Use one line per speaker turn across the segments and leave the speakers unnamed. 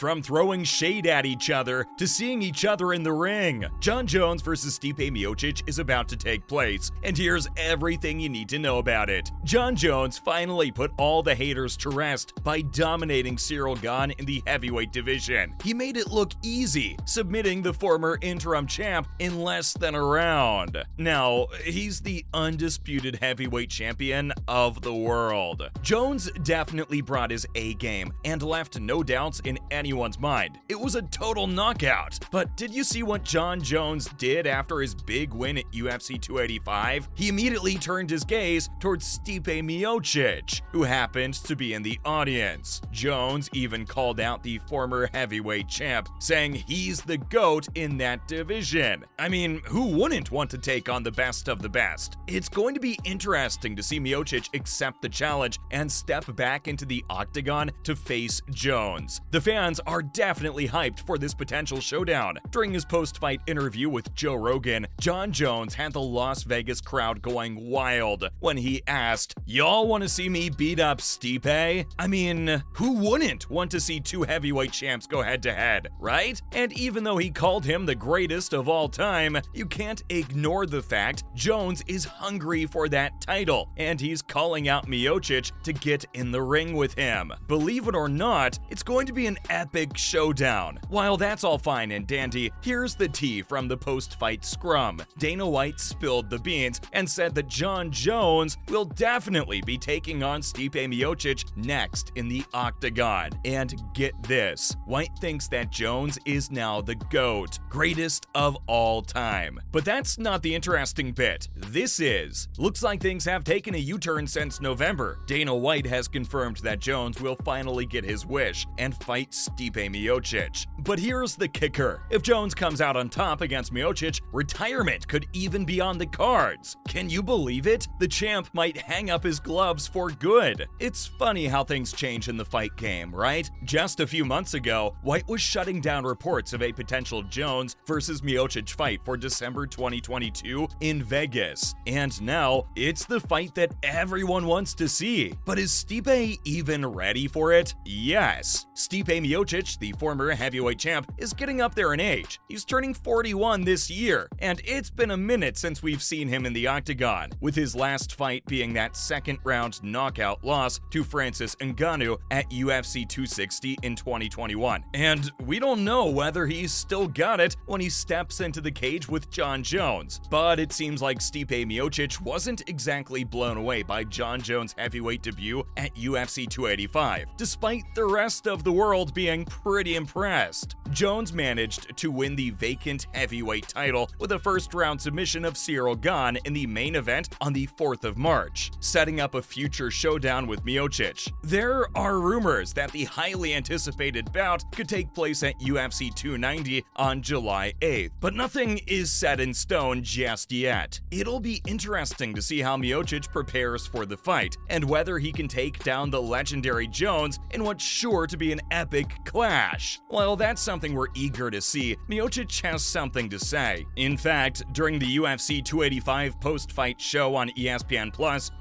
From throwing shade at each other to seeing each other in the ring, Jon Jones versus Stipe Miocic is about to take place, and here's everything you need to know about it. Jon Jones finally put all the haters to rest by dominating Ciryl Gane in the heavyweight division. He made it look easy, submitting the former interim champ in less than a round. Now, he's the undisputed heavyweight champion of the world. Jones definitely brought his A game and left no doubts in anyone's mind. It was a total knockout. But did you see what Jon Jones did after his big win at UFC 285? He immediately turned his gaze towards Stipe Miocic, who happened to be in the audience. Jones even called out the former heavyweight champ, saying he's the GOAT in that division. I mean, who wouldn't want to take on the best of the best? It's going to be interesting to see Miocic accept the challenge and step back into the octagon to face Jones. The fans are definitely hyped for this potential showdown. During his post-fight interview with Joe Rogan, Jon Jones had the Las Vegas crowd going wild when he asked, "Y'all want to see me beat up Stipe?" I mean, who wouldn't want to see two heavyweight champs go head-to-head, right? And even though he called him the greatest of all time, you can't ignore the fact Jones is hungry for that title, and he's calling out Miocic to get in the ring with him. Believe it or not, it's going to be an epic showdown. While that's all fine and dandy, here's the tea from the post-fight scrum. Dana White spilled the beans and said that Jon Jones will definitely be taking on Stipe Miocic next in the octagon. And get this, White thinks that Jones is now the GOAT, greatest of all time. But that's not the interesting bit. This is. Looks like things have taken a U-turn since November. Dana White has confirmed that Jones will finally get his wish and fight Stipe Miocic. But here's the kicker. If Jones comes out on top against Miocic, retirement could even be on the cards. Can you believe it? The champ might hang up his gloves for good. It's funny how things change in the fight game, right? Just a few months ago, White was shutting down reports of a potential Jones versus Miocic fight for December 2022 in Vegas. And now, it's the fight that everyone wants to see. But is Stipe even ready for it? Yes. Stipe Miocic, the former heavyweight champ, is getting up there in age. He's turning 41 this year, and it's been a minute since we've seen him in the octagon, with his last fight being that second-round knockout loss to Francis Ngannou at UFC 260 in 2021. And we don't know whether he's still got it when he steps into the cage with Jon Jones. But it seems like Stipe Miocic wasn't exactly blown away by Jon Jones' heavyweight debut at UFC 285, despite the rest of the world being pretty impressed. Jones managed to win the vacant heavyweight title with a first-round submission of Ciryl Gane in the main event on the 4th of March, setting up a future showdown with Miocic. There are rumors that the highly anticipated bout could take place at UFC 290 on July 8th, but nothing is set in stone just yet. It'll be interesting to see how Miocic prepares for the fight, and whether he can take down the legendary Jones in what's sure to be an epic clash. Well, that's something we're eager to see. Miocic has something to say. In fact, during the UFC 285 post-fight show on ESPN+,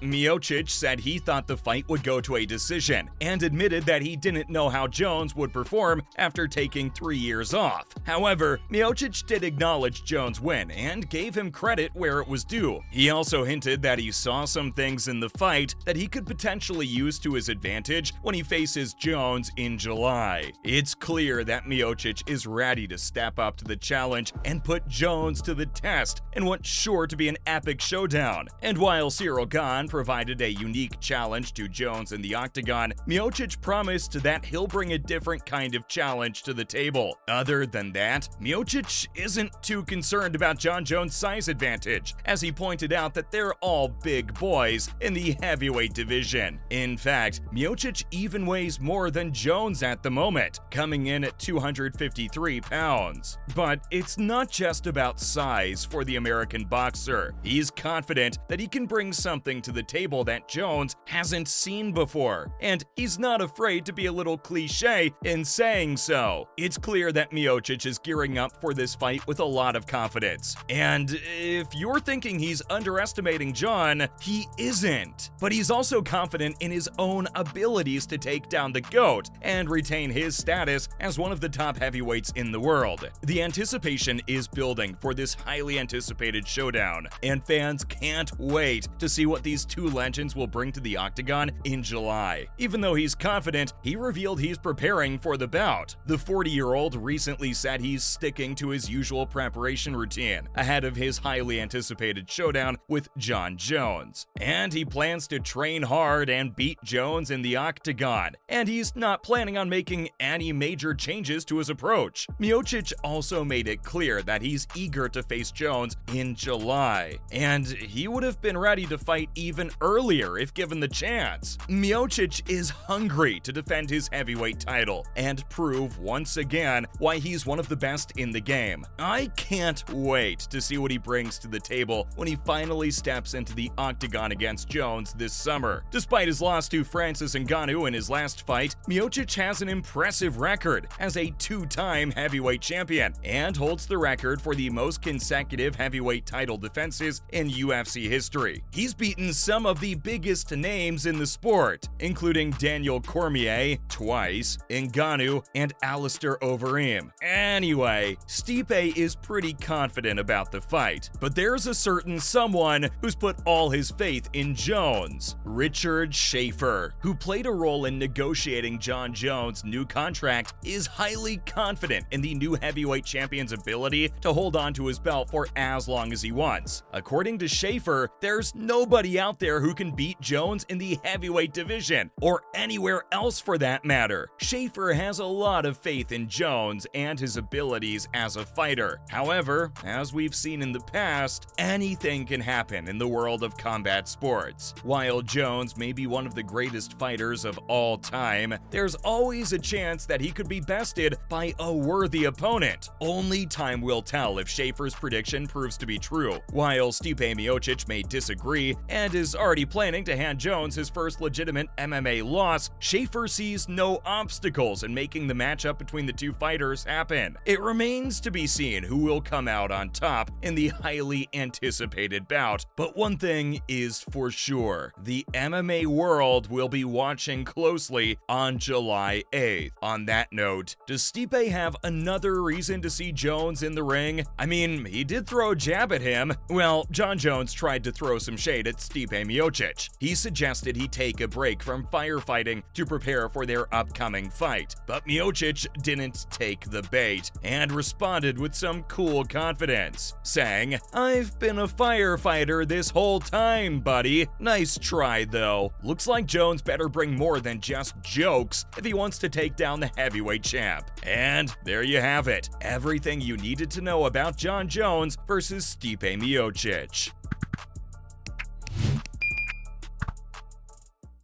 Miocic said he thought the fight would go to a decision, and admitted that he didn't know how Jones would perform after taking 3 years off. However, Miocic did acknowledge Jones' win and gave him credit where it was due. He also hinted that he saw some things in the fight that he could potentially use to his advantage when he faces Jones in July. It's clear that Miocic is ready to step up to the challenge and put Jones to the test in what's sure to be an epic showdown. And while Ciryl Gane provided a unique challenge to Jones in the octagon, Miocic promised that he'll bring a different kind of challenge to the table. Other than that, Miocic isn't too concerned about Jon Jones' size advantage, as he pointed out that they're all big boys in the heavyweight division. In fact, Miocic even weighs more than Jones at the moment, coming in at 253 pounds. But it's not just about size for the American boxer. He's confident that he can bring something to the table that Jones hasn't seen before, and he's not afraid to be a little cliche in saying so. It's clear that Miocic is gearing up for this fight with a lot of confidence. And if you're thinking he's underestimating Jon, he isn't. But he's also confident in his own abilities to take down the GOAT and retain his his status as one of the top heavyweights in the world. The anticipation is building for this highly anticipated showdown, and fans can't wait to see what these two legends will bring to the octagon in July. Even though he's confident, he revealed he's preparing for the bout. The 40-year-old recently said he's sticking to his usual preparation routine ahead of his highly anticipated showdown with Jon Jones. And he plans to train hard and beat Jones in the octagon, and he's not planning on making any major changes to his approach. Miocic also made it clear that he's eager to face Jones in July, and he would have been ready to fight even earlier if given the chance. Miocic is hungry to defend his heavyweight title and prove once again why he's one of the best in the game. I can't wait to see what he brings to the table when he finally steps into the octagon against Jones this summer. Despite his loss to Francis Ngannou in his last fight, Miocic has an impressive record as a two-time heavyweight champion and holds the record for the most consecutive heavyweight title defenses in UFC history. He's beaten some of the biggest names in the sport, including Daniel Cormier twice, Ngannou, and Alistair Overeem. Anyway, Stipe is pretty confident about the fight, but there's a certain someone who's put all his faith in Jones. Richard Schaefer, who played a role in negotiating Jon Jones' new contract, is highly confident in the new heavyweight champion's ability to hold on to his belt for as long as he wants. According to Schaefer, there's nobody out there who can beat Jones in the heavyweight division, or anywhere else for that matter. Schaefer has a lot of faith in Jones and his abilities as a fighter. However, as we've seen in the past, anything can happen in the world of combat sports. While Jones may be one of the greatest fighters of all time, there's always a chance that he could be bested by a worthy opponent. Only time will tell if Schaefer's prediction proves to be true. While Stipe Miocic may disagree and is already planning to hand Jones his first legitimate MMA loss, Schaefer sees no obstacles in making the matchup between the two fighters happen. It remains to be seen who will come out on top in the highly anticipated bout, but one thing is for sure: the MMA world will be watching closely on July 8th. On that note, does Stipe have another reason to see Jones in the ring? I mean, he did throw a jab at him. Well, Jon Jones tried to throw some shade at Stipe Miocic. He suggested he take a break from firefighting to prepare for their upcoming fight, but Miocic didn't take the bait and responded with some cool confidence, saying, "I've been a firefighter this whole time, buddy. Nice try, though." Looks like Jones better bring more than just jokes if he wants to take down the heavyweight champ. And there you have it, everything you needed to know about Jon Jones versus Stipe Miocic.